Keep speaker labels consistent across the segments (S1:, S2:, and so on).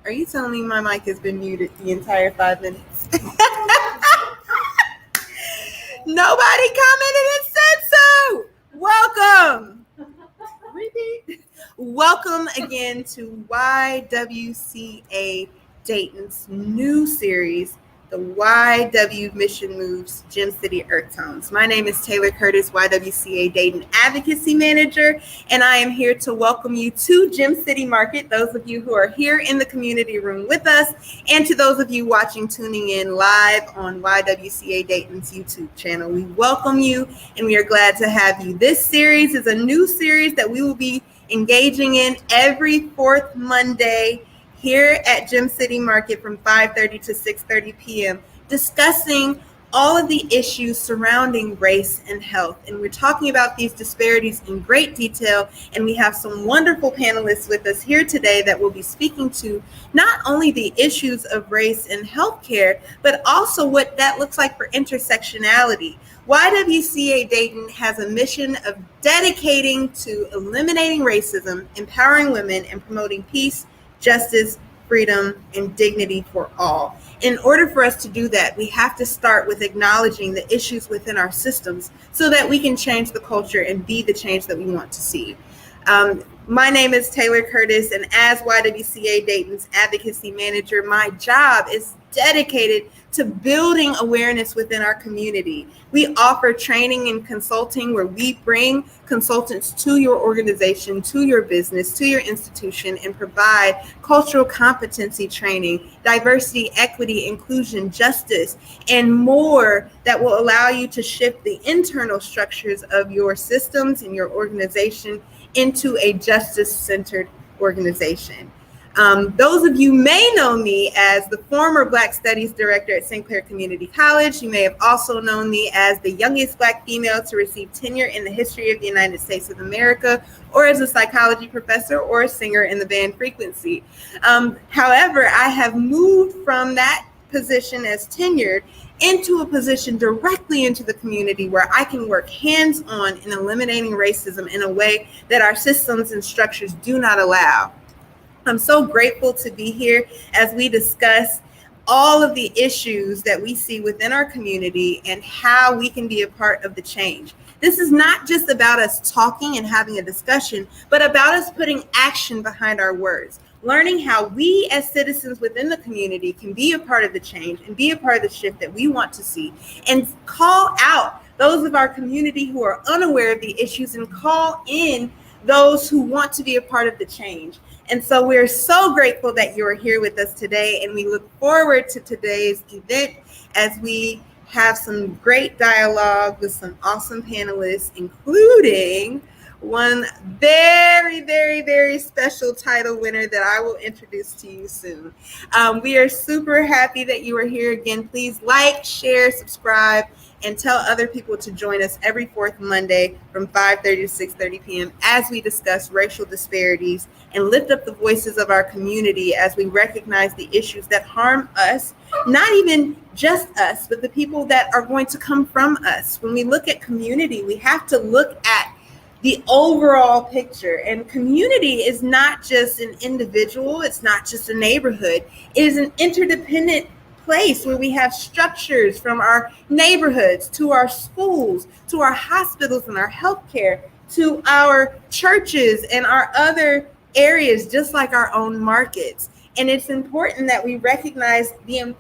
S1: Are you telling me my mic has been muted the entire 5 minutes? Nobody commented and said so. Welcome. Repeat. Welcome again to YWCA Dayton's new series, the YW Mission Moves Gem City Earth Tones. My name is Taylor Curtis, YWCA Dayton Advocacy Manager, and I am here to welcome you to Gem City Market, those of you who are here in the community room with us, and to those of you watching, tuning in live on YWCA Dayton's YouTube channel. We welcome you, and we are glad to have you. This series is a new series that we will be engaging in every fourth Monday here at Gem City Market from 5:30 to 6:30 p.m., discussing all of the issues surrounding race and health. And we're talking about these disparities in great detail, and we have some wonderful panelists with us here today that will be speaking to not only the issues of race and healthcare, but also what that looks like for intersectionality. YWCA Dayton has a mission of dedicating to eliminating racism, empowering women, and promoting peace, justice, freedom, and dignity for all. In order for us to do that, we have to start with acknowledging the issues within our systems so that we can change the culture and be the change that we want to see. My name is Taylor Curtis, and as YWCA Dayton's advocacy manager, my job is dedicated to building awareness within our community. We offer training and consulting where we bring consultants to your organization, to your business, to your institution, and provide cultural competency training, diversity, equity, inclusion, justice, and more that will allow you to shift the internal structures of your systems and your organization into a justice-centered organization. Those of you may know me as the former Black Studies Director at St. Clair Community College. You may have also known me as the youngest Black female to receive tenure in the history of the United States of America, or as a psychology professor or a singer in the band Frequency. However, I have moved from that position as tenured into a position directly into the community where I can work hands-on in eliminating racism in a way that our systems and structures do not allow. I'm so grateful to be here as we discuss all of the issues that we see within our community and how we can be a part of the change. This is not just about us talking and having a discussion, but about us putting action behind our words, learning how we as citizens within the community can be a part of the change and be a part of the shift that we want to see, and call out those of our community who are unaware of the issues and call in those who want to be a part of the change. And so we're so grateful that you're here with us today, and we look forward to today's event as we have some great dialogue with some awesome panelists, including one very, very, very special title winner that I will introduce to you soon. We are super happy that you are here again. Please like, share, subscribe, and tell other people to join us every fourth Monday from 5:30 to 6:30 p.m. as we discuss racial disparities and lift up the voices of our community as we recognize the issues that harm us, not even just us, but the people that are going to come from us. When we look at community, we have to look at the overall picture. And community is not just an individual, it's not just a neighborhood, it is an interdependent place where we have structures from our neighborhoods to our schools, to our hospitals and our healthcare, to our churches and our other areas, just like our own markets. And it's important that we recognize the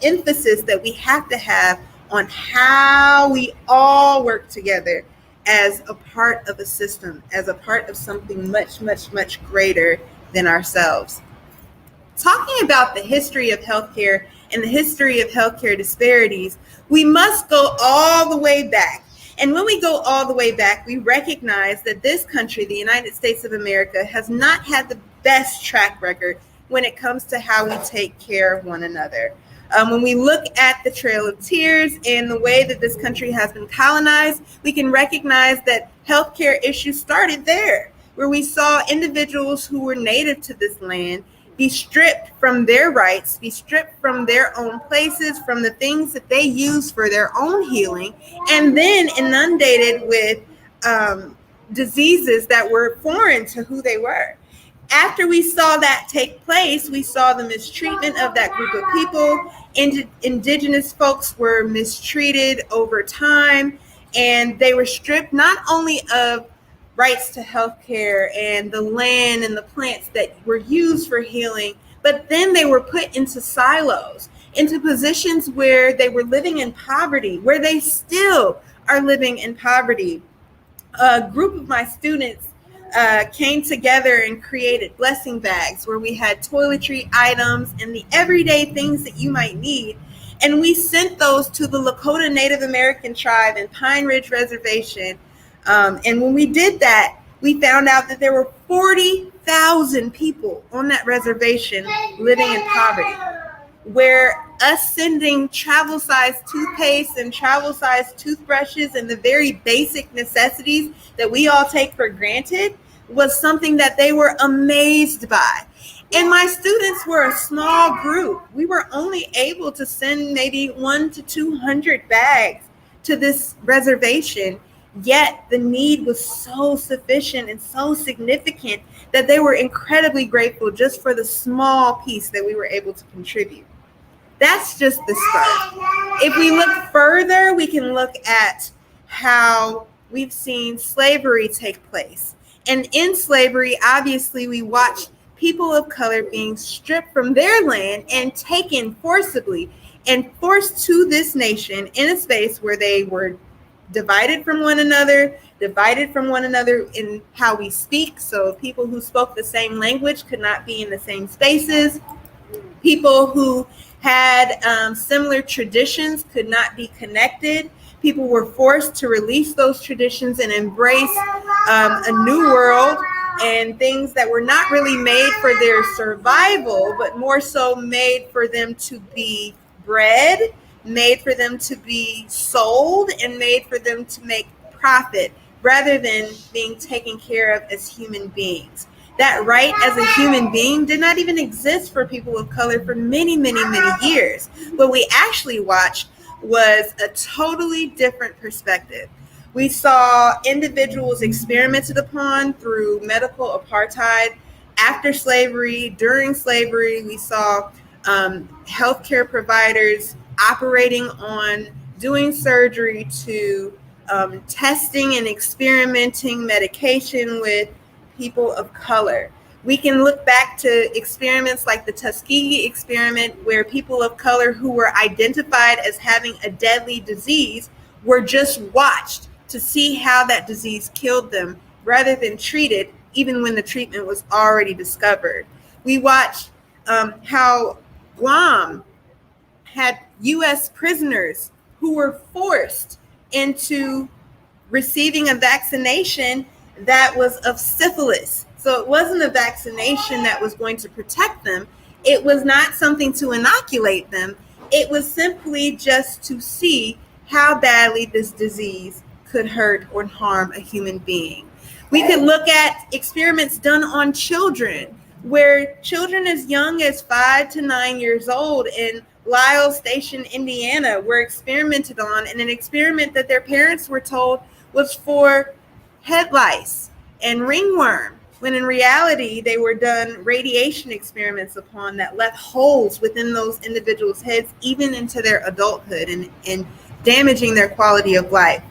S1: emphasis that we have to have on how we all work together as a part of a system, as a part of something much, much, much greater than ourselves. Talking about the history of healthcare and the history of healthcare disparities, we must go all the way back. And when we go all the way back, we recognize that this country, the United States of America, has not had the best track record when it comes to how we take care of one another. When we look at the Trail of Tears and the way that this country has been colonized, we can recognize that healthcare issues started there, where we saw individuals who were native to this land be stripped from their rights, be stripped from their own places, from the things that they use for their own healing, and then inundated with diseases that were foreign to who they were. After we saw that take place, we saw the mistreatment of that group of people. Indigenous folks were mistreated over time, and they were stripped not only of rights to health care and the land and the plants that were used for healing, but then they were put into silos, into positions where they were living in poverty, where they still are living in poverty. A group of my students came together and created blessing bags where we had toiletry items and the everyday things that you might need. And we sent those to the Lakota Native American tribe in Pine Ridge Reservation. And when we did that, we found out that there were 40,000 people on that reservation living in poverty, where us sending travel-sized toothpaste and travel-sized toothbrushes and the very basic necessities that we all take for granted was something that they were amazed by. And my students were a small group. We were only able to send maybe 100 to 200 bags to this reservation, yet the need was so sufficient and so significant that they were incredibly grateful just for the small piece that we were able to contribute. That's just the start. If we look further, we can look at how we've seen slavery take place. And in slavery, obviously, we watch people of color being stripped from their land and taken forcibly and forced to this nation in a space where they were divided from one another in how we speak. So people who spoke the same language could not be in the same spaces. People who had similar traditions could not be connected. People were forced to release those traditions and embrace a new world and things that were not really made for their survival, but more so made for them to be bred, made for them to be sold, and made for them to make profit rather than being taken care of as human beings. That right as a human being did not even exist for people of color for many, many, many years. What we actually watched was a totally different perspective. We saw individuals experimented upon through medical apartheid after slavery, during slavery. We saw healthcare providers operating on doing surgery to testing and experimenting medication with people of color. We can look back to experiments like the Tuskegee experiment, where people of color who were identified as having a deadly disease were just watched to see how that disease killed them rather than treated, even when the treatment was already discovered. We watched how Guam had U.S. prisoners who were forced into receiving a vaccination that was of syphilis. So it wasn't a vaccination that was going to protect them. It was not something to inoculate them. It was simply just to see how badly this disease could hurt or harm a human being. We could look at experiments done on children, where children as young as 5 to 9 years old in Lyle Station, Indiana, were experimented on in an experiment that their parents were told was for head lice and ringworm, when in reality they were done radiation experiments upon that left holes within those individuals' heads even into their adulthood and damaging their quality of life.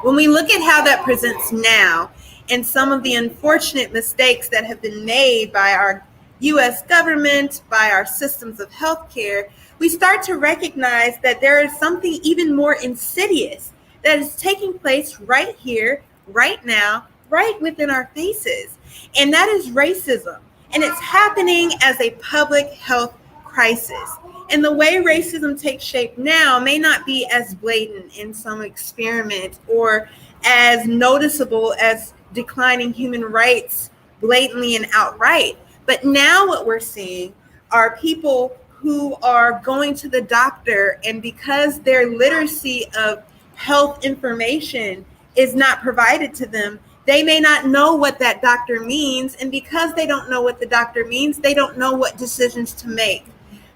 S1: When we look at how that presents now and some of the unfortunate mistakes that have been made by our U.S. government, by our systems of healthcare, we start to recognize that there is something even more insidious that is taking place right here, right now, right within our faces. And that is racism. And it's happening as a public health crisis. And the way racism takes shape now may not be as blatant in some experiment or as noticeable as declining human rights blatantly and outright. But now what we're seeing are people who are going to the doctor, and because their literacy of health information is not provided to them, they may not know what that doctor means. And because they don't know what the doctor means, they don't know what decisions to make.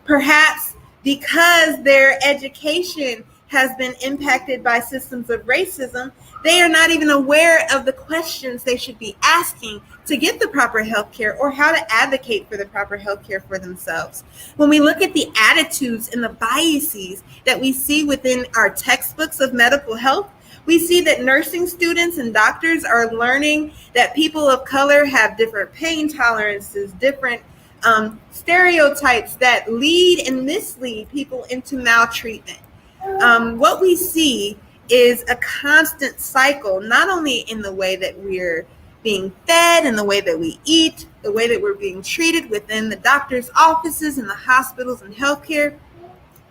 S1: Perhaps because their education has been impacted by systems of racism, they are not even aware of the questions they should be asking to get the proper health care or how to advocate for the proper health care for themselves. When we look at the attitudes and the biases that we see within our textbooks of medical health, we see that nursing students and doctors are learning that people of color have different pain tolerances, different stereotypes that lead and mislead people into maltreatment. What we see is a constant cycle, not only in the way that we're being fed and the way that we eat, the way that we're being treated within the doctor's offices and the hospitals and healthcare,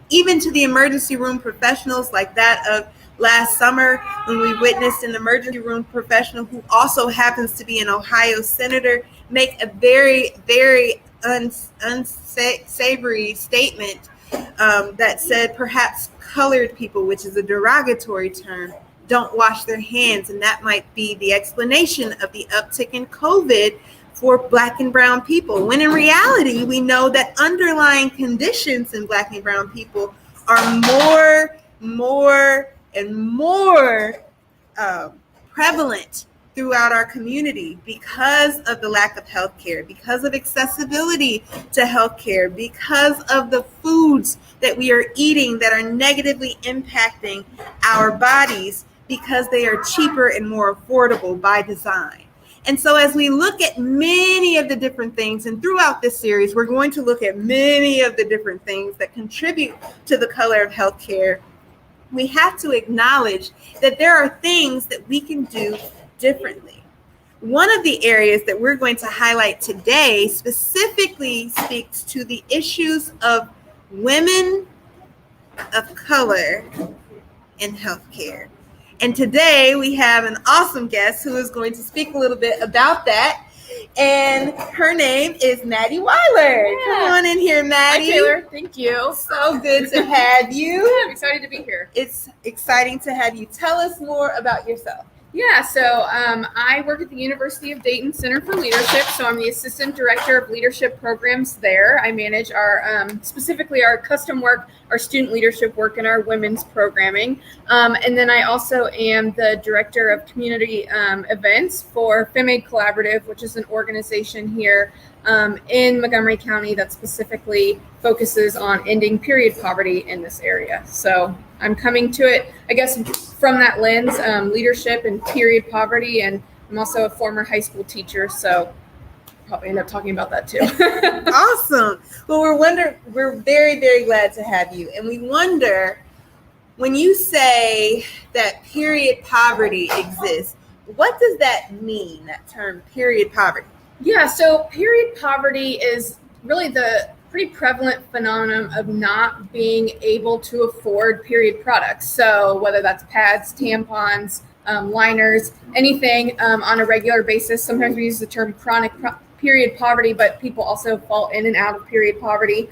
S1: even to the emergency room professionals like that of last summer when we witnessed an emergency room professional who also happens to be an Ohio senator make a very, very unsavory statement that said perhaps colored people, which is a derogatory term, don't wash their hands, and that might be the explanation of the uptick in COVID for Black and brown people, when in reality we know that underlying conditions in Black and brown people are more prevalent throughout our community because of the lack of health care, because of accessibility to health care, because of the foods that we are eating that are negatively impacting our bodies because they are cheaper and more affordable by design. And so as we look at many of the different things, and throughout this series, we're going to look at many of the different things that contribute to the color of healthcare, we have to acknowledge that there are things that we can do differently. One of the areas that we're going to highlight today specifically speaks to the issues of women of color in healthcare. And today we have an awesome guest who is going to speak a little bit about that. And her name is Maddie Weiler.
S2: Yeah.
S1: Come on in here, Maddie.
S2: Hi, Taylor. Thank you.
S1: So good to have you.
S2: Yeah, I'm excited to be here.
S1: It's exciting to have you. Tell us more about yourself.
S2: Yeah, so I work at the University of Dayton Center for Leadership, so I'm the Assistant Director of Leadership Programs there. I manage our, specifically our custom work, our student leadership work, and our women's programming. And then I also am the Director of Community Events for FemAid Collaborative, which is an organization here in Montgomery County that specifically focuses on ending period poverty in this area. So I'm coming to it, I guess, from that lens, leadership and period poverty, and I'm also a former high school teacher, so probably end up talking about that too.
S1: Awesome. Well, we're very, very glad to have you, and we wonder, when you say that period poverty exists, what does that mean, that term, period poverty?
S2: Yeah, so period poverty is really the pretty prevalent phenomenon of not being able to afford period products. So whether that's pads, tampons, liners, anything on a regular basis. Sometimes we use the term chronic period poverty, but people also fall in and out of period poverty.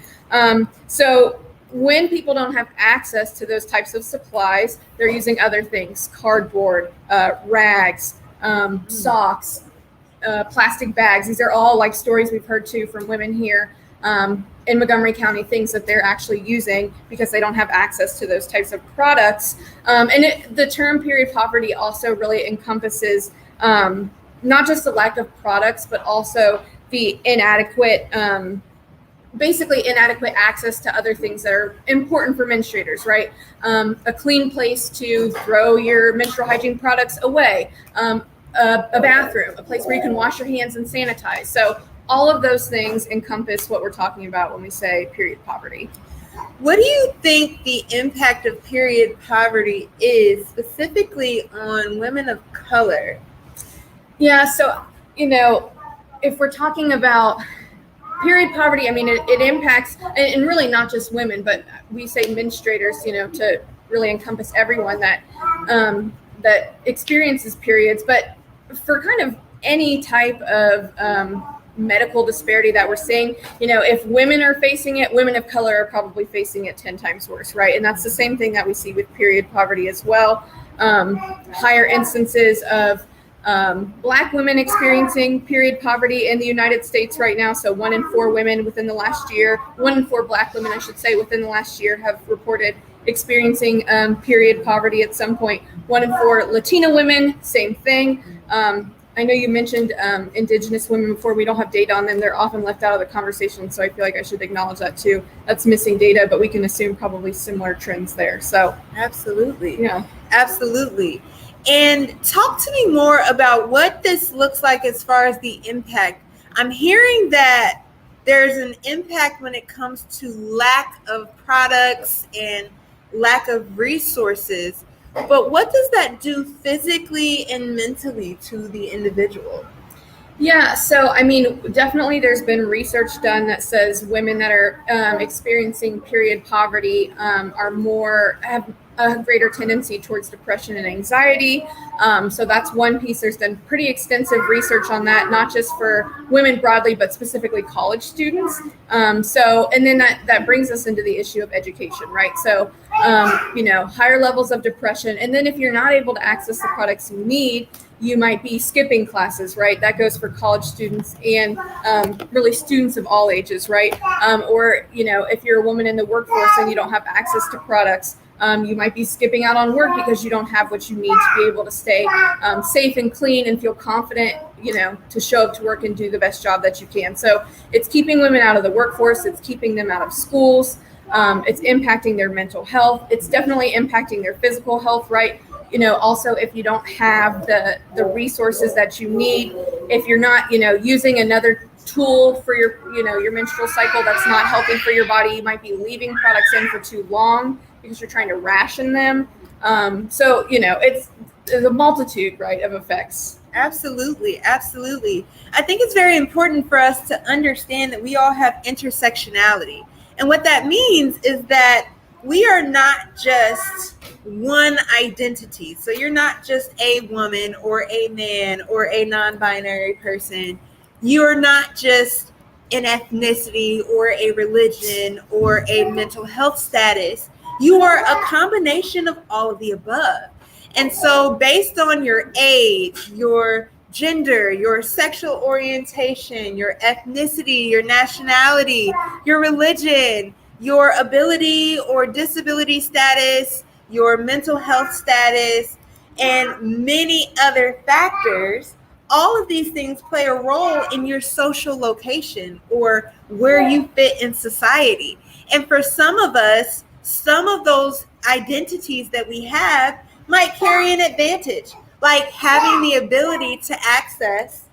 S2: So when people don't have access to those types of supplies, they're using other things: cardboard, rags, socks, plastic bags. These are all like stories we've heard too from women here in Montgomery County, things that they're actually using because they don't have access to those types of products. The term period poverty also really encompasses not just the lack of products, but also the inadequate access to other things that are important for menstruators, right? A clean place to throw your menstrual hygiene products away, a bathroom, a place where you can wash your hands and sanitize. So all of those things encompass what we're talking about when we say period poverty.
S1: What do you think the impact of period poverty is specifically on women of color?
S2: Yeah, so, if we're talking about period poverty, I mean, it impacts, and really not just women, but we say menstruators, to really encompass everyone that experiences periods. But for kind of any type of medical disparity that we're seeing, if women are facing it, women of color are probably facing it 10 times worse, right? And that's the same thing that we see with period poverty as well. Higher instances of Black women experiencing period poverty in the United States right now. So 1 in 4 women within the last year, 1 in 4 Black women, I should say, within the last year have reported experiencing period poverty at some point. 1 in 4 Latina women, same thing. I know you mentioned Indigenous women before. We don't have data on them. They're often left out of the conversation, so I feel like I should acknowledge that too. That's missing data, but we can assume probably similar trends there. So
S1: absolutely.
S2: Yeah.
S1: Absolutely. And talk to me more about what this looks like as far as the impact. I'm hearing that there's an impact when it comes to lack of products and lack of resources. But what does that do physically and mentally to the individual?
S2: Yeah, so I mean, definitely there's been research done that says women that are experiencing period poverty have a greater tendency towards depression and anxiety. So that's one piece. There's been pretty extensive research on that, not just for women broadly, but specifically college students. And then that brings us into the issue of education, right? So, higher levels of depression. And then if you're not able to access the products you need, you might be skipping classes, right? That goes for college students and really students of all ages, right? Or if you're a woman in the workforce and you don't have access to products, you might be skipping out on work because you don't have what you need to be able to stay safe and clean and feel confident, to show up to work and do the best job that you can. So it's keeping women out of the workforce. It's keeping them out of schools. It's impacting their mental health. It's definitely impacting their physical health, right? Also, if you don't have the resources that you need, if you're not, using another tool for your menstrual cycle that's not helping for your body, you might be leaving products in for too long because you're trying to ration them. It's a multitude, right, of effects.
S1: Absolutely. Absolutely. I think it's very important for us to understand that we all have intersectionality. And what that means is that we are not just one identity. So you're not just a woman or a man or a non-binary person. You're not just an ethnicity or a religion or a mental health status. You are a combination of all of the above. And so based on your age, your gender, your sexual orientation, your ethnicity, your nationality, your religion, your ability or disability status, your mental health status, and many other factors, all of these things play a role in your social location or where you fit in society. And for some of us, some of those identities that we have might carry an advantage, like having the ability to access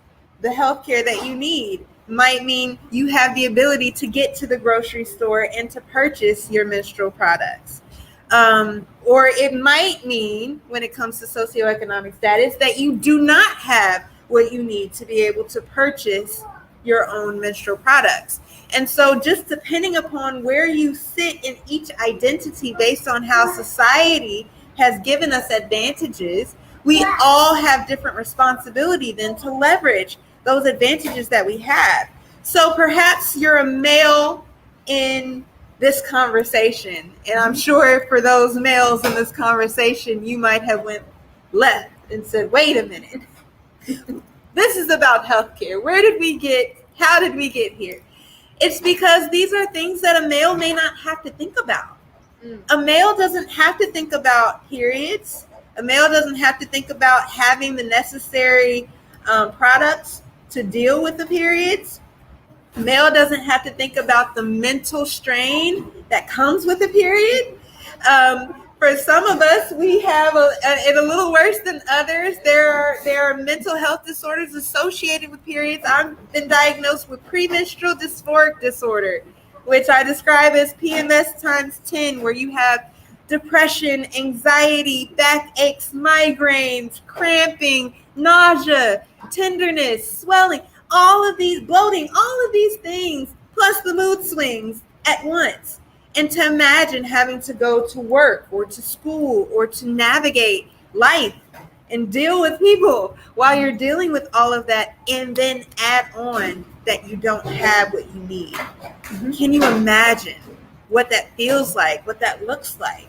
S1: the healthcare that you need might mean you have the ability to get to the grocery store and to purchase your menstrual products. Or it might mean, when it comes to socioeconomic status, that you do not have what you need to be able to purchase your own menstrual products. And so just depending upon where you sit in each identity based on how society has given us advantages, we all have different responsibility then to leverage those advantages that we have. So perhaps you're a male in this conversation, and I'm sure for those males in this conversation, you might have went left and said, wait a minute, this is about healthcare. How did we get here? It's because these are things that a male may not have to think about. A male doesn't have to think about periods. A male doesn't have to think about having the necessary products to deal with the periods. A male doesn't have to think about the mental strain that comes with the period. For some of us, we have it a little worse than others. There are mental health disorders associated with periods. I've been diagnosed with premenstrual dysphoric disorder, which I describe as PMS times 10, where you have depression, anxiety, backaches, migraines, cramping, nausea, tenderness, swelling, all of these, bloating, all of these things, plus the mood swings at once. And to imagine having to go to work or to school or to navigate life and deal with people while you're dealing with all of that, and then add on that you don't have what you need. Can you imagine what that feels like, what that looks like?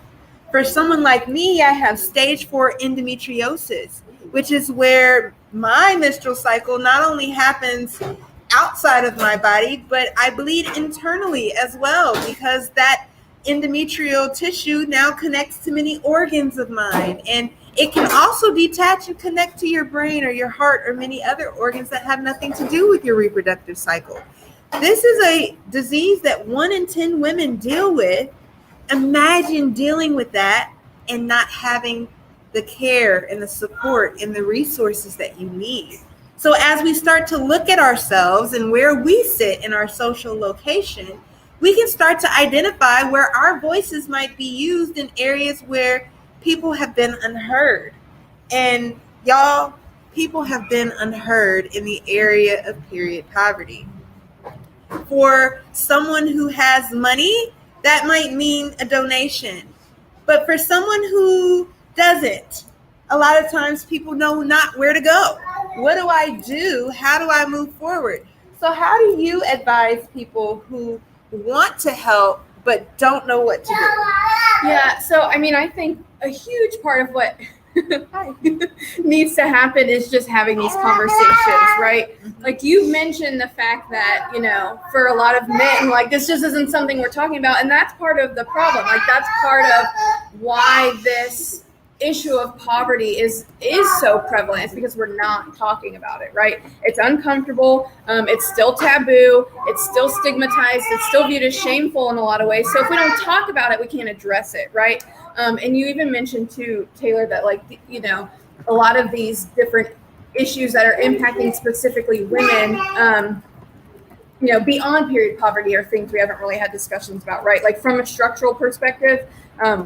S1: For someone like me, I have stage 4 endometriosis, which is where my menstrual cycle not only happens outside of my body, but I bleed internally as well, because that endometrial tissue now connects to many organs of mine, and it can also detach and connect to your brain or your heart or many other organs that have nothing to do with your reproductive cycle. This is a disease that 1 in 10 women deal with. Imagine dealing with that and not having the care and the support and the resources that you need. So as we start to look at ourselves and where we sit in our social location, we can start to identify where our voices might be used in areas where people have been unheard. And y'all, people have been unheard in the area of period poverty. For someone who has money, that might mean a donation. But for someone who doesn't, a lot of times people know not where to go. What do I do? How do I move forward? So how do you advise people who want to help but don't know what to do?
S2: Yeah, so I mean, I think a huge part of what needs to happen is just having these conversations, right? Like you mentioned the fact that, you know, for a lot of men, like this just isn't something we're talking about. And that's part of the problem. Like that's part of why this issue of poverty is so prevalent. It's because we're not talking about it, right? It's uncomfortable. It's still taboo. It's still stigmatized. It's still viewed as shameful in a lot of ways. So if we don't talk about it, we can't address it, right? And you even mentioned too, Taylor, that like, you know, a lot of these different issues that are impacting specifically women, you know, beyond period poverty are things we haven't really had discussions about, right? Like from a structural perspective,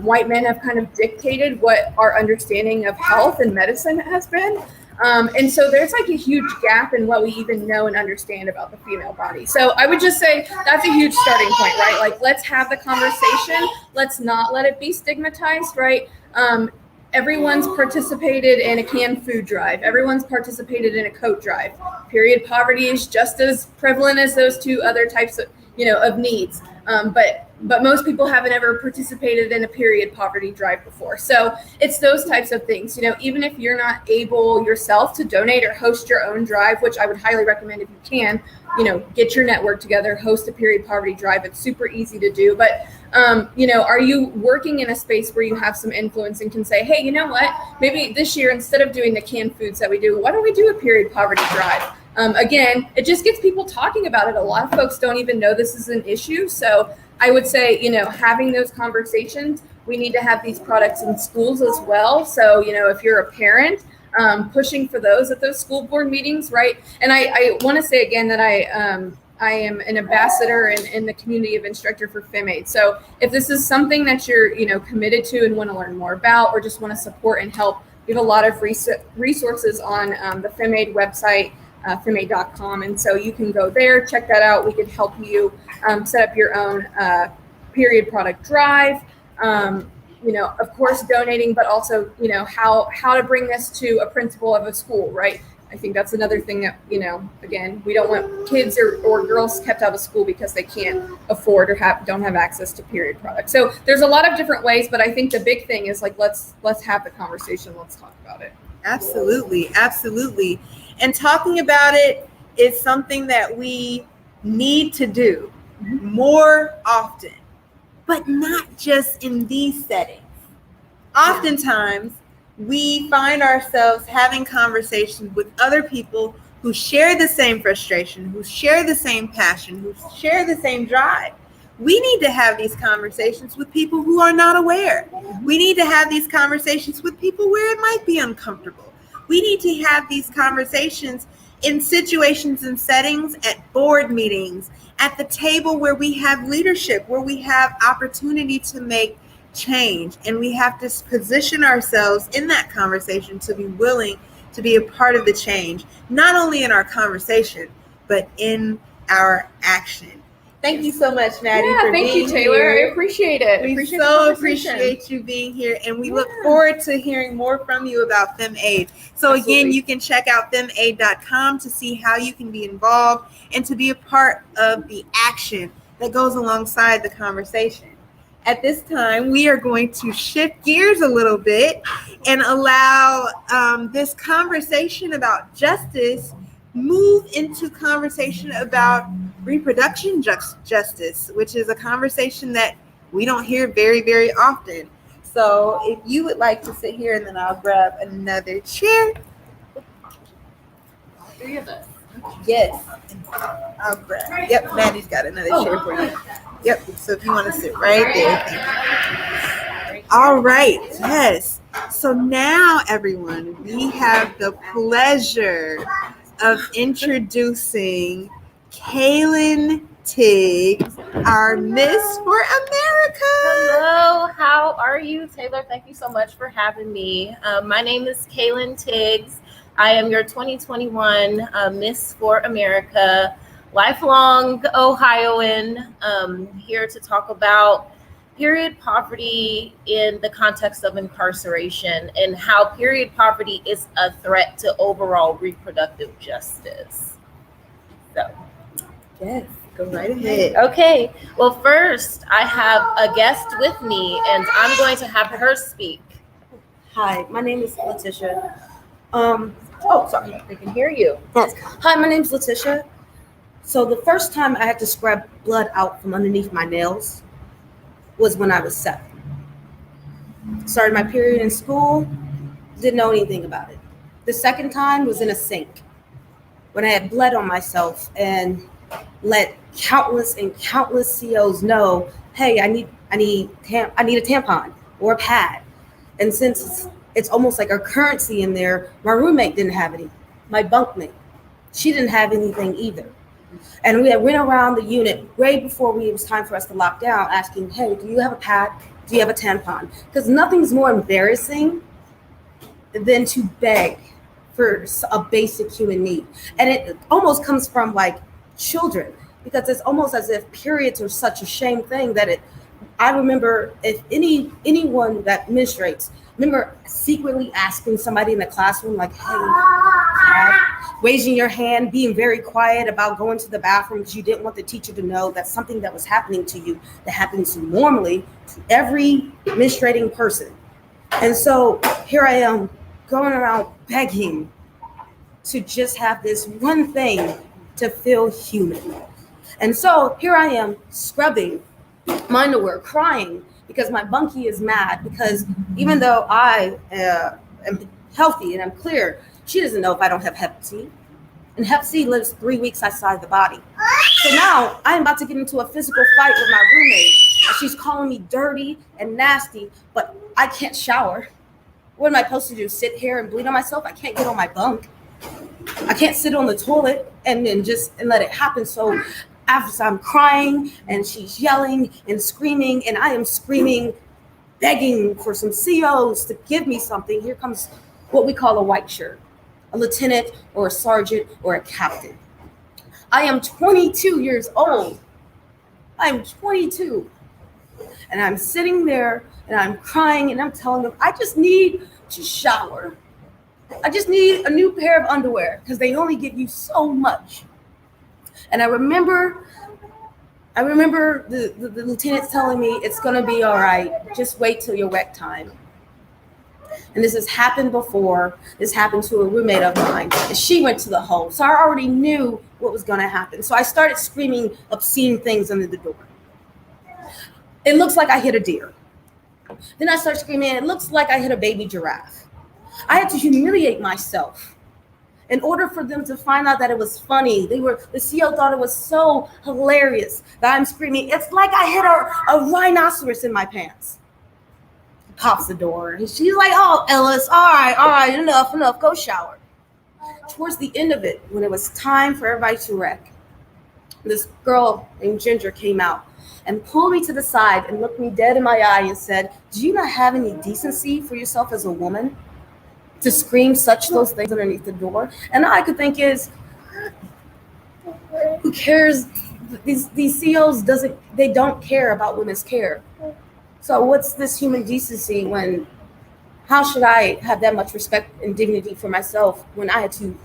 S2: white men have kind of dictated what our understanding of health and medicine has been. And so there's like a huge gap in what we even know and understand about the female body. So I would just say that's a huge starting point, right? Like, let's have the conversation. Let's not let it be stigmatized, right? Everyone's participated in a canned food drive. Everyone's participated in a coat drive. Period poverty is just as prevalent as those two other types of, you know, of needs. But most people haven't ever participated in a period poverty drive before. So it's those types of things, you know, even if you're not able yourself to donate or host your own drive, which I would highly recommend if you can, you know, get your network together, host a period poverty drive. It's super easy to do. But, you know, are you working in a space where you have some influence and can say, hey, you know what, maybe this year, instead of doing the canned foods that we do, why don't we do a period poverty drive? Again, it just gets people talking about it. A lot of folks don't even know this is an issue. So I would say, you know, having those conversations, we need to have these products in schools as well. So, you know, if you're a parent, pushing for those at those school board meetings, right? And I want to say again that I am an ambassador in the community of instructor for FemAid. So if this is something that you're, you know, committed to and want to learn more about, or just want to support and help, we have a lot of resources on the FemAid website, FemAid.com. And so you can go there, check that out. We can help you set up your own period product drive. You know, of course, donating, but also, you know, how to bring this to a principal of a school, right? I think that's another thing that, you know, again, we don't want kids or girls kept out of school because they can't afford or don't have access to period products. So there's a lot of different ways, but I think the big thing is like, let's have the conversation. Let's talk about it.
S1: Absolutely. Absolutely. And talking about it is something that we need to do more often, but not just in these settings. Oftentimes, we find ourselves having conversations with other people who share the same frustration, who share the same passion, who share the same drive. We need to have these conversations with people who are not aware. We need to have these conversations with people where it might be uncomfortable. We need to have these conversations in situations and settings, at board meetings, at the table where we have leadership, where we have opportunity to make change. And we have to position ourselves in that conversation to be willing to be a part of the change, not only in our conversation, but in our action. Thank you so much, Maddie, for being here.
S2: Thank you, Taylor. I appreciate it.
S1: We so appreciate you being here, and we look forward to hearing more from you about FemAid. So again, you can check out femaid.com to see how you can be involved and to be a part of the action that goes alongside the conversation. At this time, we are going to shift gears a little bit and allow this conversation about justice move into conversation about reproduction justice, which is a conversation that we don't hear very, very often. So if you would like to sit here, and then I'll grab another chair.
S2: 3 of us.
S1: Yes. I'll grab. Yep, Maddie's got another chair for you. Yep. So if you want to sit right there. Thank you. All right. Yes. So now, everyone, we have the pleasure of introducing Kaylin Tiggs, our Miss for America.
S3: Hello, how are you, Taylor? Thank you so much for having me. My name is Kaylin Tiggs. I am your 2021 Miss for America, lifelong Ohioan, here to talk about period poverty in the context of incarceration and how period poverty is a threat to overall reproductive justice. So,
S1: yes, go right ahead.
S3: Okay, well, first I have a guest with me and I'm going to have her speak.
S4: Hi, my name is Letitia.
S3: Sorry, they can hear you.
S4: Yes. Hi, my name's Letitia. So the first time I had to scrub blood out from underneath my nails was when I was 7. Started my period in school, didn't know anything about it. The second time was in a sink when I had bled on myself and let countless and countless COs know, hey, I need a tampon or a pad. And since it's almost like a currency in there, my roommate didn't have any. My bunkmate, she didn't have anything either. And we had went around the unit way before it was time for us to lock down, asking, hey, do you have a pad? Do you have a tampon? Because nothing's more embarrassing than to beg for a basic human need. And it almost comes from like children, because it's almost as if periods are such a shame thing that I remember if anyone that menstruates, remember secretly asking somebody in the classroom, like, hey, raising your hand, being very quiet about going to the bathroom because you didn't want the teacher to know that something that was happening to you that happens normally to every menstruating person. And so here I am going around begging to just have this one thing to feel human. And so here I am scrubbing my underwear, crying because my bunkie is mad, because even though I am healthy and I'm clear, she doesn't know if I don't have Hep C. And Hep C lives 3 weeks outside the body. So now I'm about to get into a physical fight with my roommate. And she's calling me dirty and nasty, but I can't shower. What am I supposed to do? Sit here and bleed on myself? I can't get on my bunk. I can't sit on the toilet and then just let it happen. So after I'm crying and she's yelling and screaming and I am screaming, begging for some COs to give me something, here comes what we call a white shirt, a lieutenant or a sergeant or a captain. I am 22 years old. I am 22. And I'm sitting there and I'm crying and I'm telling them, I just need to shower. I just need a new pair of underwear because they only give you so much. And I remember the lieutenant telling me, it's going to be all right. Just wait till your wet time. And this has happened before. This happened to a roommate of mine. And she went to the hole. So I already knew what was going to happen. So I started screaming obscene things under the door. It looks like I hit a deer. Then I started screaming, it looks like I hit a baby giraffe. I had to humiliate myself in order for them to find out that it was funny. The CO thought it was so hilarious that I'm screaming, it's like I hit a rhinoceros in my pants. Pops the door and she's like, oh, Ellis, all right, enough, go shower. Towards the end of it, when it was time for everybody to wreck, this girl named Ginger came out and pulled me to the side and looked me dead in my eye and said, do you not have any decency for yourself as a woman to scream those things underneath the door? And all I could think is, who cares? These COs they don't care about women's care. So what's this human decency how should I have that much respect and dignity for myself when I had to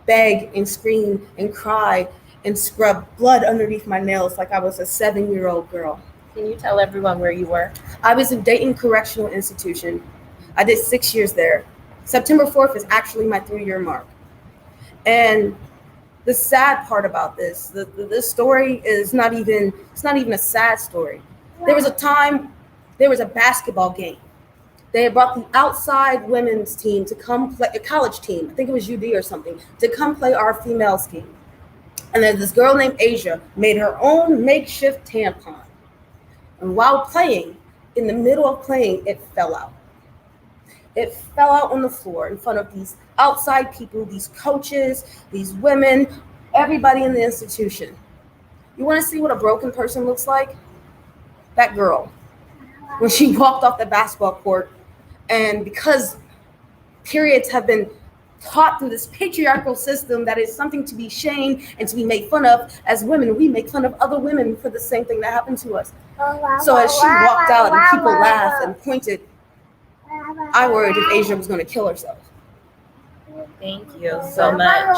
S4: beg and scream and cry and scrub blood underneath my nails like I was a 7-year-old girl?
S3: Can you tell everyone where you were?
S4: I was in Dayton Correctional Institution. I did 6 years there. September 4th is actually my 3-year mark. And the sad part about this story is it's not even a sad story. There was a time, there was a basketball game. They had brought the outside women's team to come play, a college team, I think it was UD or something, to come play our females team. And then this girl named Asia made her own makeshift tampon. And while playing, in the middle of playing, it fell out. It fell out on the floor in front of these outside people, these coaches, these women, everybody in the institution. You want to see what a broken person looks like? That girl, when she walked off the basketball court, and because periods have been taught through this patriarchal system that is something to be shamed and to be made fun of, as women, we make fun of other women for the same thing that happened to us. So as she walked out and people laughed and pointed, I worried if Asia was going to kill herself.
S3: Thank you so much.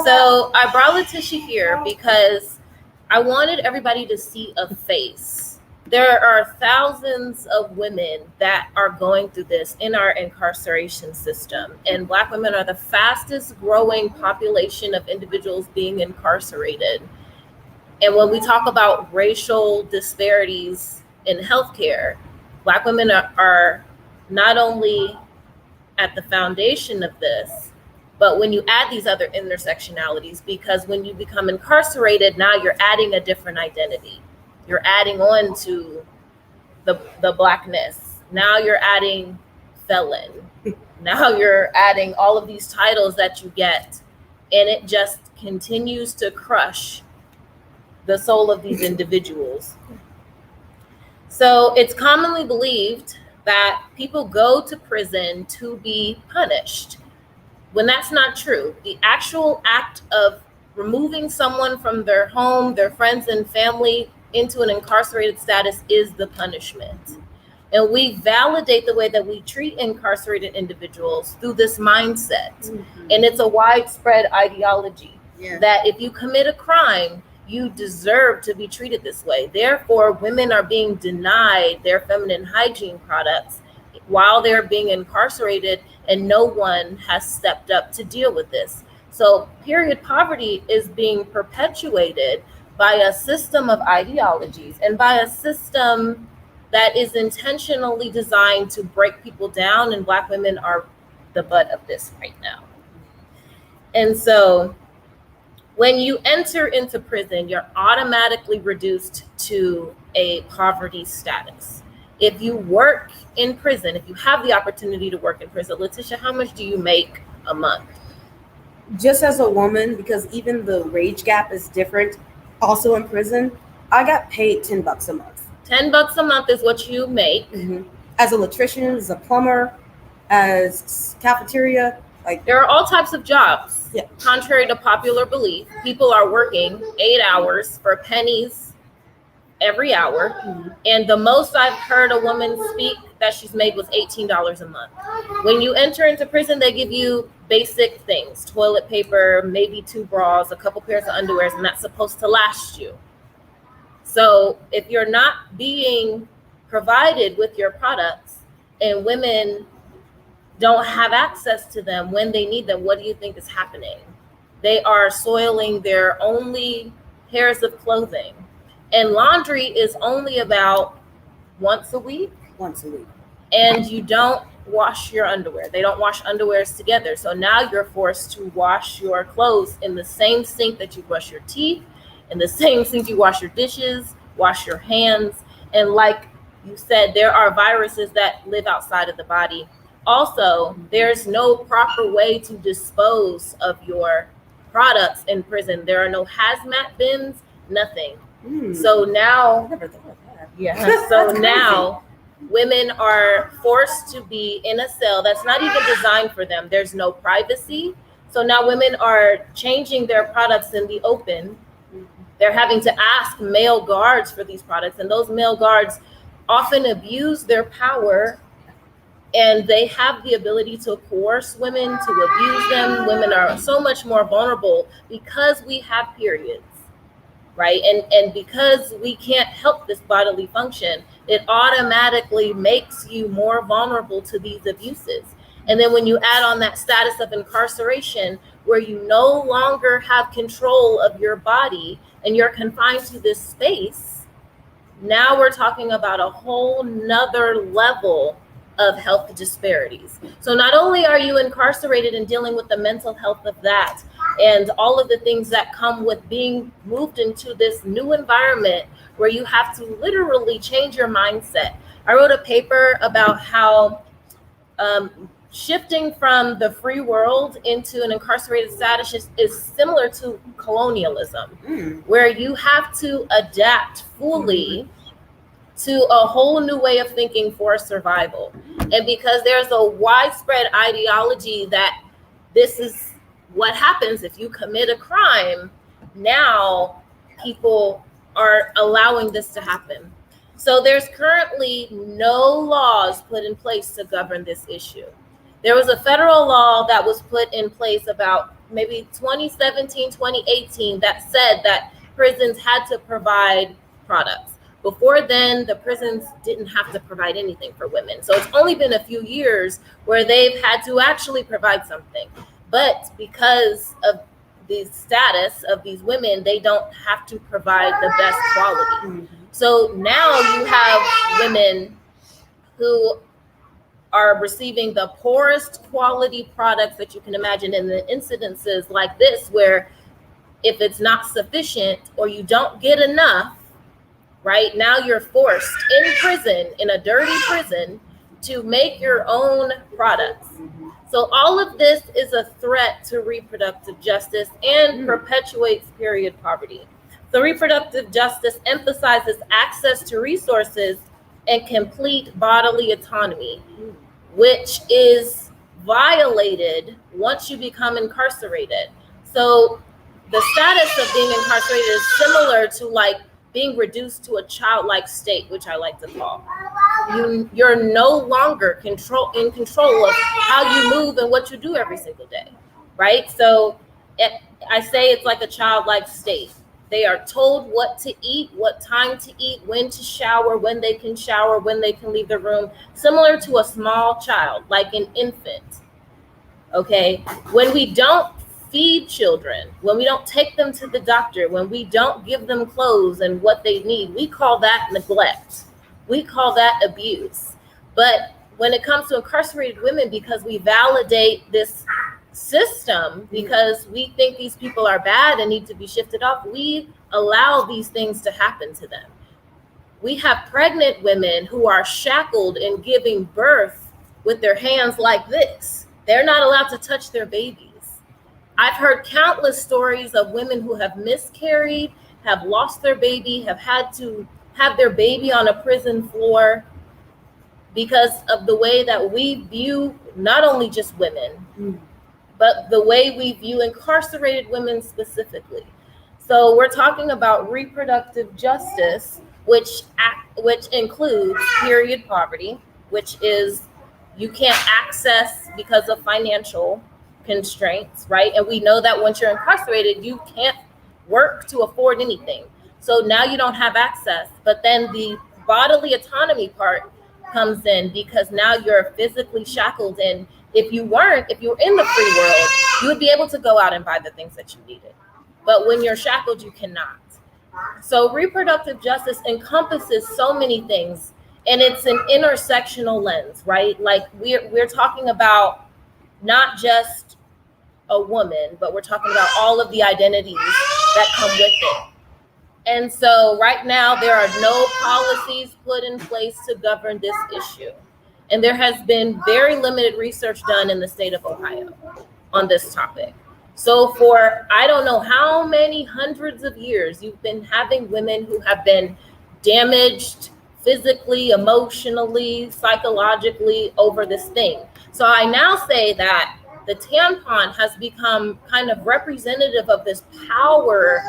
S3: So I brought Letitia here because I wanted everybody to see a face. There are thousands of women that are going through this in our incarceration system, and Black women are the fastest growing population of individuals being incarcerated. And when we talk about racial disparities in healthcare, Black women are not only at the foundation of this, but when you add these other intersectionalities, because when you become incarcerated, now you're adding a different identity. You're adding on to the Blackness. Now you're adding felon. Now you're adding all of these titles that you get, and it just continues to crush the soul of these individuals. So it's commonly believed that people go to prison to be punished, when that's not true. The actual act of removing someone from their home, their friends and family, into an incarcerated status is the punishment. And we validate the way that we treat incarcerated individuals through this mindset. Mm-hmm. And it's a widespread ideology that if you commit a crime, you deserve to be treated this way. Therefore, women are being denied their feminine hygiene products while they're being incarcerated, and no one has stepped up to deal with this. So period poverty is being perpetuated by a system of ideologies and by a system that is intentionally designed to break people down, and Black women are the butt of this right now. And so when you enter into prison, you're automatically reduced to a poverty status. If you work in prison, if you have the opportunity to work in prison, Letitia, how much do you make a month?
S4: Just as a woman, because even the wage gap is different, also in prison, I got paid $10 a month.
S3: $10 a month is what you make.
S4: Mm-hmm. As a electrician, as a plumber, as cafeteria, like
S3: there are all types of jobs.
S4: Yeah.
S3: Contrary to popular belief, people are working 8 hours for pennies every hour. Mm-hmm. And the most I've heard a woman speak that she's made was $18 a month. When you enter into prison, they give you basic things: toilet paper, maybe 2 bras, a couple pairs of underwears, and that's supposed to last you. So if you're not being provided with your products and women don't have access to them when they need them, what do you think is happening? They are soiling their only pairs of clothing. And laundry is only about once a week. And you don't wash your underwear. They don't wash underwears together. So now you're forced to wash your clothes in the same sink that you brush your teeth, in the same sink you wash your dishes, wash your hands. And like you said, there are viruses that live outside of the body. Also, there's no proper way to dispose of your products in prison. There are no hazmat bins, nothing. So now, so now women are forced to be in a cell that's not even designed for them. There's no privacy. So now women are changing their products in the open. They're having to ask male guards for these products, and those male guards often abuse their power, and they have the ability to coerce women, to abuse them. Women are so much more vulnerable because we have periods, right? And because we can't help this bodily function, it automatically makes you more vulnerable to these abuses. And then when you add on that status of incarceration, where you no longer have control of your body and you're confined to this space, Now we're talking about a whole nother level of health disparities. So not only are you incarcerated and dealing with the mental health of that and all of the things that come with being moved into this new environment where you have to literally change your mindset. I wrote a paper about how shifting from the free world into an incarcerated status is similar to colonialism, where you have to adapt fully to a whole new way of thinking for survival. And because there's a widespread ideology that this is what happens if you commit a crime, now people are allowing this to happen. So there's currently no laws put in place to govern this issue. There was a federal law that was put in place about maybe 2017, 2018 that said that prisons had to provide products. Before then, the prisons didn't have to provide anything for women. So it's only been a few years where they've had to actually provide something. But because of the status of these women, they don't have to provide the best quality. So now you have women who are receiving the poorest quality products that you can imagine, in the incidences like this, where if it's not sufficient or you don't get enough, right, now you're forced in prison, in a dirty prison, to make your own products. So all of this is a threat to reproductive justice and perpetuates period poverty. So reproductive justice emphasizes access to resources and complete bodily autonomy, which is violated once you become incarcerated. So the status of being incarcerated is similar to like being reduced to a childlike state, which I like to call. You're no longer in control of how you move and what you do every single day, right? So I say it's like a childlike state. They are told what to eat, what time to eat, when to shower, when they can shower, when they can leave the room, similar to a small child, like an infant. Okay, when we don't feed children, when we don't take them to the doctor, when we don't give them clothes and what they need, we call that neglect. We call that abuse. But when it comes to incarcerated women, because we validate this system, because we think these people are bad and need to be shifted off, we allow these things to happen to them. We have pregnant women who are shackled and giving birth with their hands like this. They're not allowed to touch their babies. I've heard countless stories of women who have miscarried, have lost their baby, have had to have their baby on a prison floor because of the way that we view not only just women, but the way we view incarcerated women specifically. So we're talking about reproductive justice, which includes period poverty, which is you can't access because of financial constraints, right? And we know that once you're incarcerated, you can't work to afford anything. So now you don't have access. But then the bodily autonomy part comes in, because now you're physically shackled. And if you were in the free world, you would be able to go out and buy the things that you needed. But when you're shackled, you cannot. So reproductive justice encompasses so many things, and it's an intersectional lens, right? Like we're talking about not just a woman, but we're talking about all of the identities that come with it. And so right now there are no policies put in place to govern this issue. And there has been very limited research done in the state of Ohio on this topic. So for I don't know how many hundreds of years, you've been having women who have been damaged physically, emotionally, psychologically over this thing. So I now say that the tampon has become kind of representative of this power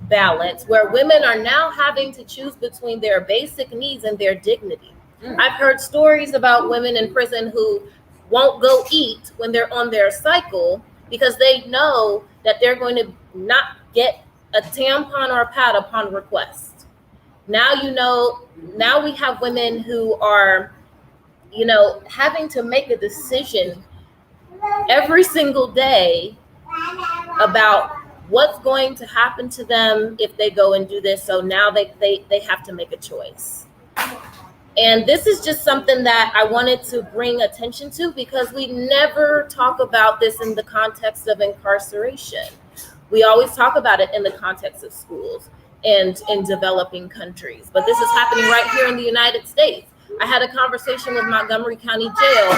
S3: balance where women are now having to choose between their basic needs and their dignity. I've heard stories about women in prison who won't go eat when they're on their cycle because they know that they're going to not get a tampon or a pad upon request. Now, now we have women who are, having to make a decision every single day about what's going to happen to them if they go and do this. So now they have to make a choice. And this is just something that I wanted to bring attention to, because we never talk about this in the context of incarceration. We always talk about it in the context of schools and in developing countries. But this is happening right here in the United States. I had a conversation with Montgomery County Jail,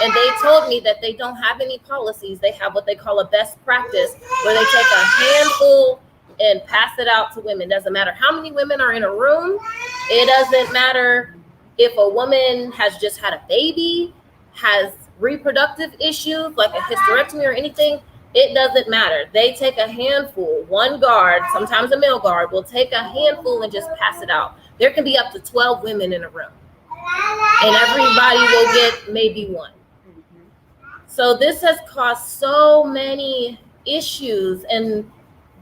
S3: and they told me that they don't have any policies. They have what they call a best practice, where they take a handful and pass it out to women. Doesn't matter how many women are in a room. It doesn't matter if a woman has just had a baby, has reproductive issues like a hysterectomy or anything. It doesn't matter. They take a handful. One guard, sometimes a male guard, will take a handful and just pass it out. There can be up to 12 women in a room, and everybody will get maybe one. So this has caused so many issues, and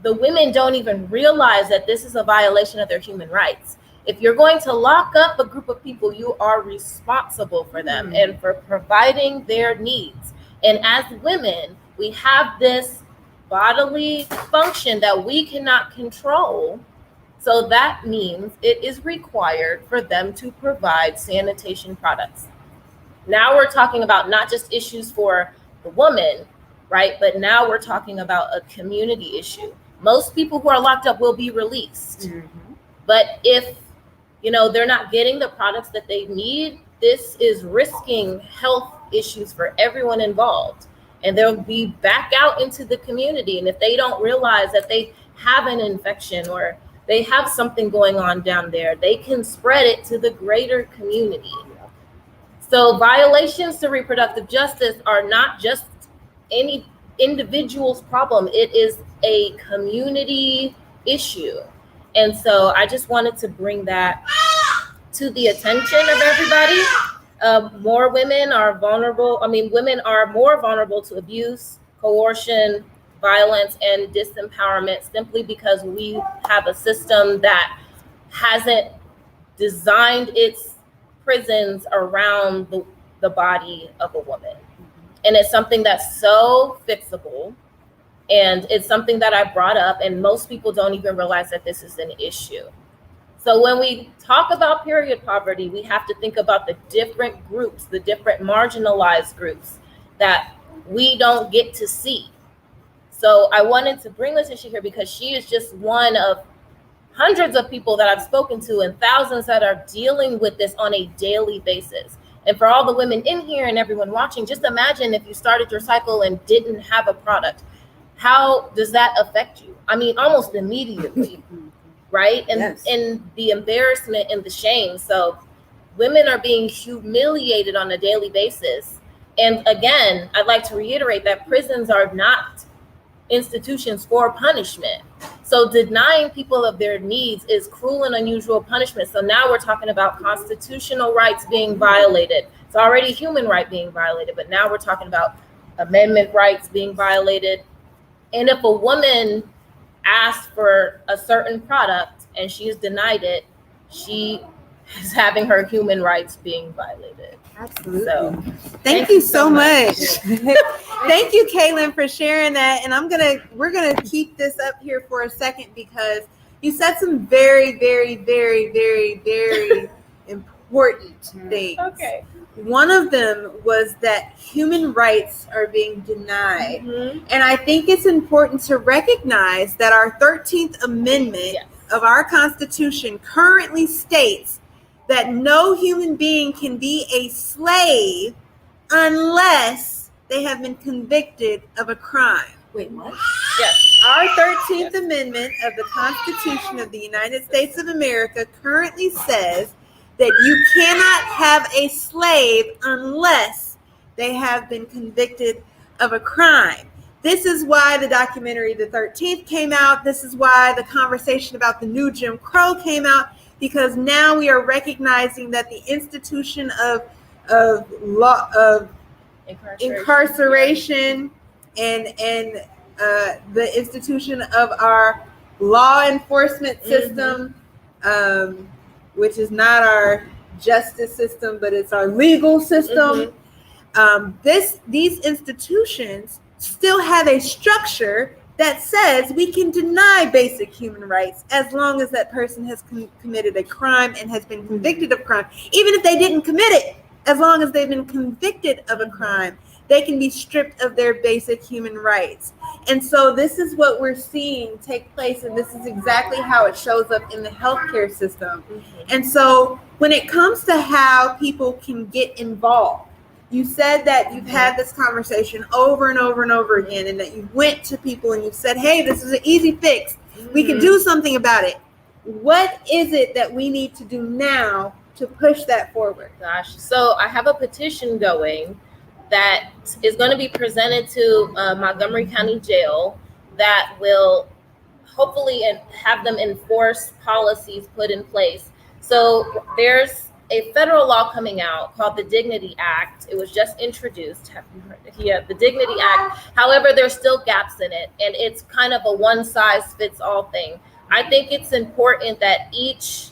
S3: the women don't even realize that this is a violation of their human rights. If you're going to lock up a group of people, you are responsible for them and for providing their needs. And as women, we have this bodily function that we cannot control. So that means it is required for them to provide sanitation products. Now we're talking about not just issues for the woman, right? But now we're talking about a community issue. Most people who are locked up will be released. But if they're not getting the products that they need, this is risking health issues for everyone involved. And they'll be back out into the community. And if they don't realize that they have an infection or they have something going on down there, they can spread it to the greater community. So violations to reproductive justice are not just any individual's problem. It is a community issue. And so I just wanted to bring that to the attention of everybody. More women are vulnerable. Women are more vulnerable to abuse, coercion, violence, and disempowerment, simply because we have a system that hasn't designed its prisons around the body of a woman. And it's something that's so fixable. And it's something that I brought up, and most people don't even realize that this is an issue. So when we talk about period poverty, we have to think about the different groups, the different marginalized groups that we don't get to see. So I wanted to bring Letitia here because she is just one of hundreds of people that I've spoken to and thousands that are dealing with this on a daily basis. And for all the women in here and everyone watching, just imagine if you started your cycle and didn't have a product. How does that affect you? Almost immediately, right? And the embarrassment and the shame. So women are being humiliated on a daily basis. And again, I'd like to reiterate that prisons are not institutions for punishment. So denying people of their needs is cruel and unusual punishment. So now we're talking about constitutional rights being violated. It's already human right being violated, but now we're talking about amendment rights being violated. And if a woman asks for a certain product and she is denied it, she is having her human rights being violated.
S1: Absolutely.
S3: So
S1: thank you so much. Thank you, Kaylin, for sharing that. And we're gonna keep this up here for a second because you said some very, very, very, very, very important things.
S3: Okay.
S1: One of them was that human rights are being denied. And I think it's important to recognize that our 13th Amendment of our Constitution currently states that no human being can be a slave unless they have been convicted of a crime.
S4: Wait, what?
S1: Yes. Our 13th Amendment of the Constitution of the United States of America currently says that you cannot have a slave unless they have been convicted of a crime. This is why the documentary The 13th came out. This is why the conversation about the new Jim Crow came out, because now we are recognizing that the institution of incarceration and the institution of our law enforcement system, which is not our justice system, but it's our legal system. These institutions still have a structure that says we can deny basic human rights as long as that person has committed a crime and has been convicted of crime. Even if they didn't commit it, as long as they've been convicted of a crime, they can be stripped of their basic human rights. And so this is what we're seeing take place, and this is exactly how it shows up in the healthcare system. And so when it comes to how people can get involved, you said that you've had this conversation over and over and over again, and that you went to people and you said, hey, this is an easy fix. We can do something about it. What is it that we need to do now to push that forward?
S3: Gosh, so I have a petition going that is going to be presented to Montgomery County Jail that will hopefully have them enforce policies put in place. So there's a federal law coming out called the Dignity Act. It was just introduced. Have you heard it? Yeah, the Dignity Act. However, there's still gaps in it, and it's kind of a one-size-fits-all thing. I think it's important that each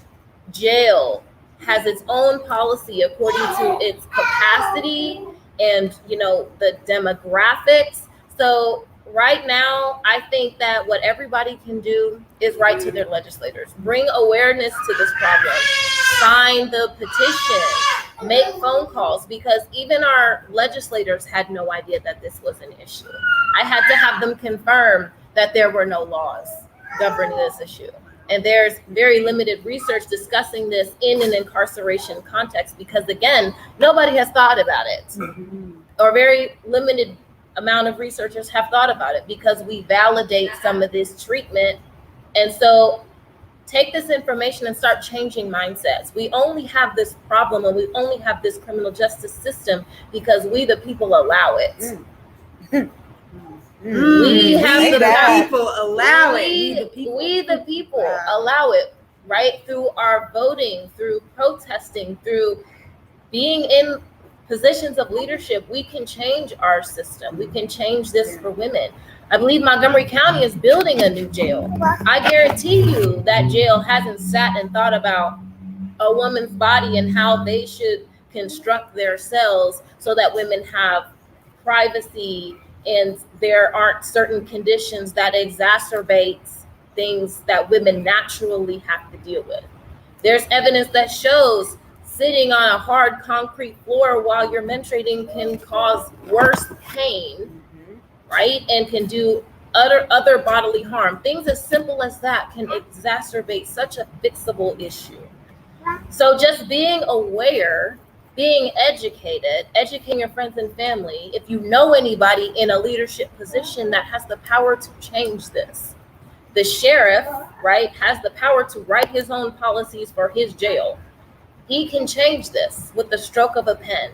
S3: jail has its own policy according to its capacity and, the demographics. So right now, I think that what everybody can do is write to their legislators, bring awareness to this problem, sign the petition, make phone calls, because even our legislators had no idea that this was an issue. I had to have them confirm that there were no laws governing this issue. And there's very limited research discussing this in an incarceration context because, again, nobody has thought about it. Or very limited amount of researchers have thought about it because we validate some of this treatment. And so take this information and start changing mindsets. We only have this problem and we only have this criminal justice system because we, the people, allow it. We the people allow it. We the people allow it, right? Through our voting, through protesting, through being in positions of leadership, we can change our system. We can change this for women. I believe Montgomery County is building a new jail. I guarantee you that jail hasn't sat and thought about a woman's body and how they should construct their cells so that women have privacy and there aren't certain conditions that exacerbates things that women naturally have to deal with. There's evidence that shows sitting on a hard concrete floor while you're menstruating can cause worse pain, right? And can do other bodily harm. Things as simple as that can exacerbate such a fixable issue. So just being aware, being educated, educating your friends and family, if you know anybody in a leadership position that has the power to change this. The sheriff, right, has the power to write his own policies for his jail. He can change this with the stroke of a pen,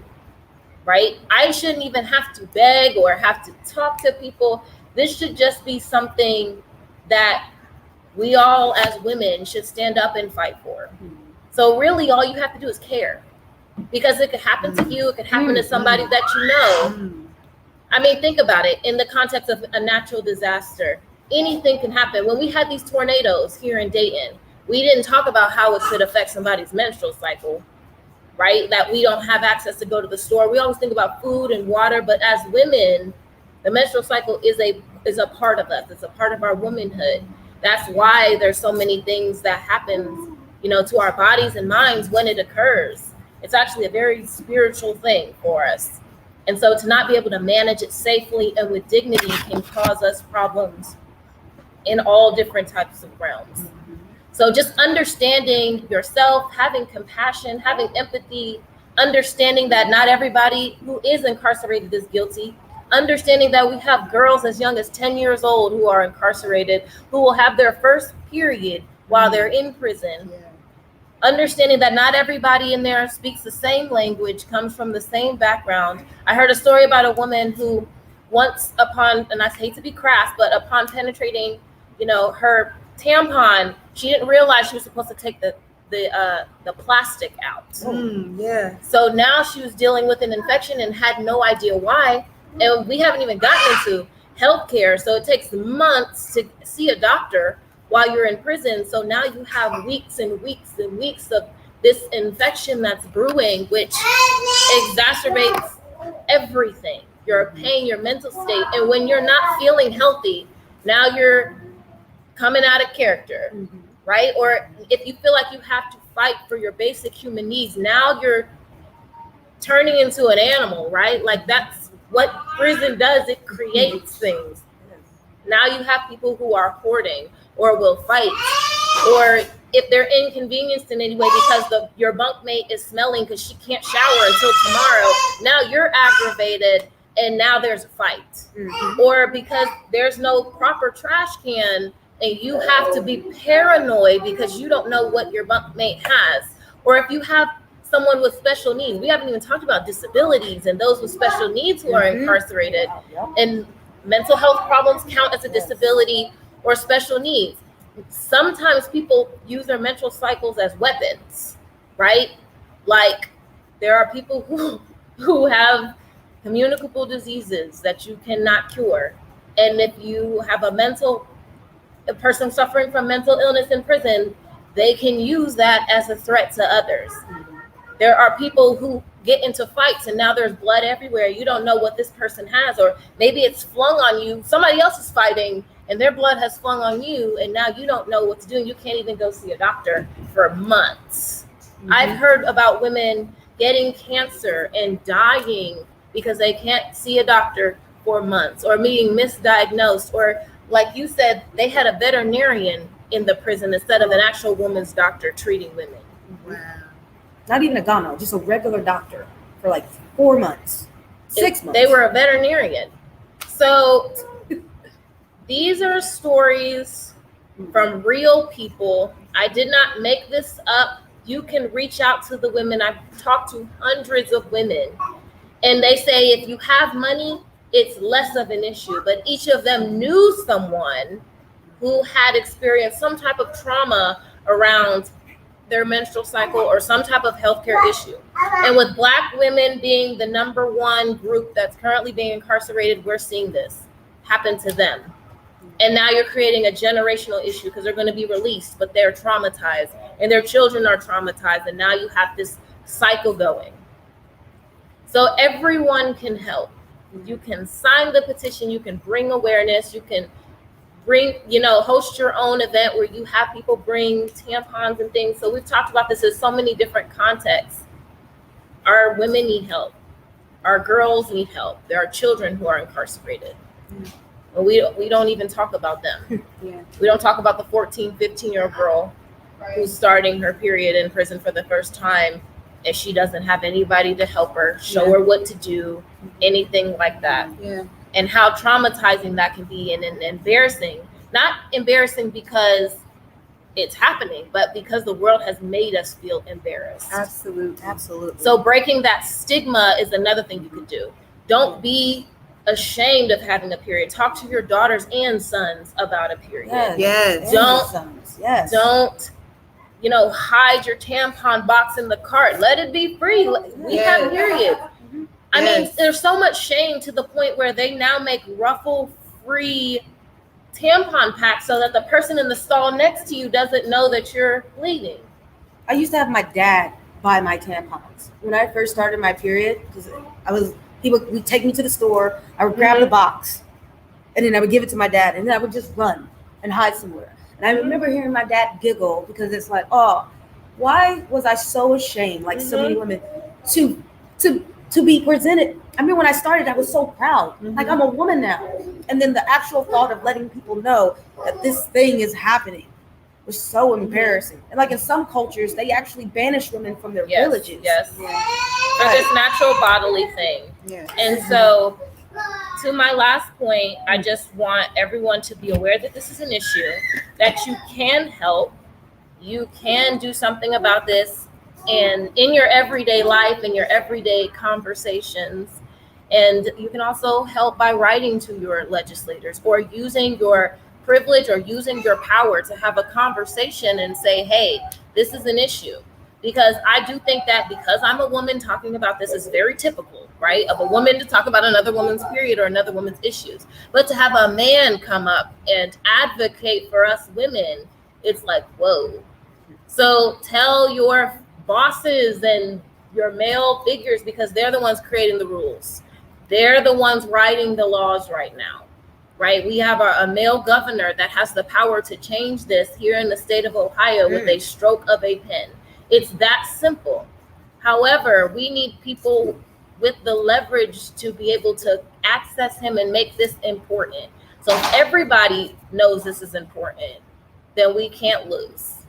S3: right? I shouldn't even have to beg or have to talk to people. This should just be something that we all as women should stand up and fight for. So really all you have to do is care, because it could happen to you. It could happen to somebody that you know. I mean, think about it in the context of a natural disaster. Anything can happen. When we had these tornadoes here in Dayton, we didn't talk about how it could affect somebody's menstrual cycle, right? That we don't have access to go to the store. We always think about food and water, but as women, the menstrual cycle is a part of us. It's a part of our womanhood. That's why there's so many things that happen, to our bodies and minds when it occurs. It's actually a very spiritual thing for us. And so to not be able to manage it safely and with dignity can cause us problems in all different types of realms. So just understanding yourself, having compassion, having empathy, understanding that not everybody who is incarcerated is guilty, understanding that we have girls as young as 10 years old who are incarcerated, who will have their first period while they're in prison. Understanding that not everybody in there speaks the same language, comes from the same background. I heard a story about a woman who once upon, and I hate to be crass, but upon penetrating, her tampon, she didn't realize she was supposed to take the plastic out. So now she was dealing with an infection and had no idea why. And we haven't even gotten into healthcare. So it takes months to see a doctor while you're in prison. So now you have weeks and weeks and weeks of this infection that's brewing, which exacerbates everything, your pain, your mental state. And when you're not feeling healthy, Now you're coming out of character, right? Or if you feel like you have to fight for your basic human needs, now you're turning into an animal, right? Like that's what prison does. It creates things. Now you have people who are hoarding or will fight, or if they're inconvenienced in any way because your bunkmate is smelling because she can't shower until tomorrow, now you're aggravated and now there's a fight. Or because there's no proper trash can and you have to be paranoid because you don't know what your bunkmate has. Or if you have someone with special needs, we haven't even talked about disabilities and those with special needs who are incarcerated, and mental health problems count as a disability or special needs. Sometimes people use their menstrual cycles as weapons, right? Like there are people who have communicable diseases that you cannot cure. And if you have a person suffering from mental illness in prison, they can use that as a threat to others. There are people who get into fights and now there's blood everywhere. You don't know what this person has, or maybe it's flung on you. Somebody else is fighting and their blood has flung on you and now you don't know what to do. And you can't even go see a doctor for months. I've heard about women getting cancer and dying because they can't see a doctor for months, or being misdiagnosed, or like you said, they had a veterinarian in the prison instead of an actual woman's doctor treating women.
S1: Wow.
S4: Not even a gyno, just a regular doctor for like 4 months, 6 months.
S3: They were a veterinarian. So these are stories from real people. I did not make this up. You can reach out to the women. I've talked to hundreds of women, and they say if you have money, it's less of an issue. But each of them knew someone who had experienced some type of trauma around their menstrual cycle or some type of healthcare issue. And with Black women being the number one group that's currently being incarcerated, we're seeing this happen to them. And now you're creating a generational issue because they're going to be released, but they're traumatized and their children are traumatized. And now you have this cycle going. So everyone can help. You can sign the petition. You can bring awareness. You can host your own event where you have people bring tampons and things. So we've talked about this in so many different contexts. Our women need help. Our girls need help. There are children who are incarcerated. And we don't even talk about them. We don't talk about the 14, 15-year-old girl who's starting her period in prison for the first time, and she doesn't have anybody to help her, show her what to do, anything like that. And how traumatizing that can be, and embarrassing. Not embarrassing because it's happening, but because the world has made us feel embarrassed.
S1: Absolutely.
S3: So breaking that stigma is another thing you could do. Don't be ashamed of having a period. Talk to your daughters and sons about a period.
S1: Yes.
S3: Don't hide your tampon box in the cart. Let it be free. We have periods. I mean, there's so much shame to the point where they now make ruffle-free tampon packs so that the person in the stall next to you doesn't know that you're bleeding.
S4: I used to have my dad buy my tampons when I first started my period, because he would take me to the store. I would grab the box, and then I would give it to my dad, and then I would just run and hide somewhere. And I remember hearing my dad giggle because it's like, oh, why was I so ashamed, like so many women, to be presented. I mean, when I started, I was so proud. Like, I'm a woman now. And then the actual thought of letting people know that this thing is happening was so embarrassing. And like in some cultures, they actually banish women from their villages.
S3: For this natural bodily thing. And so, to my last point, I just want everyone to be aware that this is an issue, that you can help, you can do something about this, and in your everyday life, in your everyday conversations. And you can also help by writing to your legislators, or using your privilege or using your power to have a conversation and say, hey, this is an issue. Because I do think that because I'm a woman, talking about this is very typical, right? Of a woman to talk about another woman's period or another woman's issues. But to have a man come up and advocate for us women, it's like, whoa. So tell your bosses and your male figures, because they're the ones creating the rules. They're the ones writing the laws right now, right? We have a male governor that has the power to change this here in the state of Ohio with a stroke of a pen. It's that simple. However, we need people with the leverage to be able to access him and make this important. So if everybody knows this is important, then we can't lose.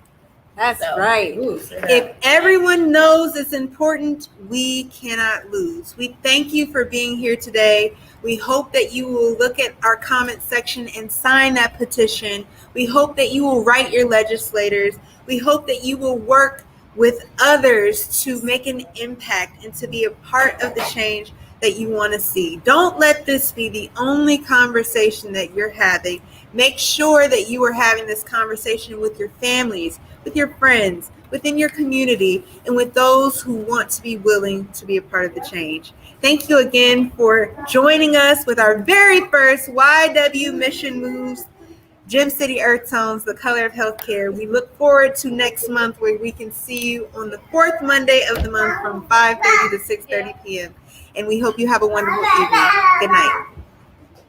S1: That's right. If everyone knows it's important, we cannot lose. We thank you for being here today. We hope that you will look at our comment section and sign that petition. We hope that you will write your legislators. We hope that you will work with others to make an impact and to be a part of the change that you want to see. Don't let this be the only conversation that you're having. Make sure that you are having this conversation with your families, with your friends, within your community, and with those who want to be willing to be a part of the change. Thank you again for joining us with our very first YW Mission Moves, Gem City Earth Tones, the color of healthcare. We look forward to next month where we can see you on the fourth Monday of the month from 5:30 to 6:30 p.m. And we hope you have a wonderful evening. Good night.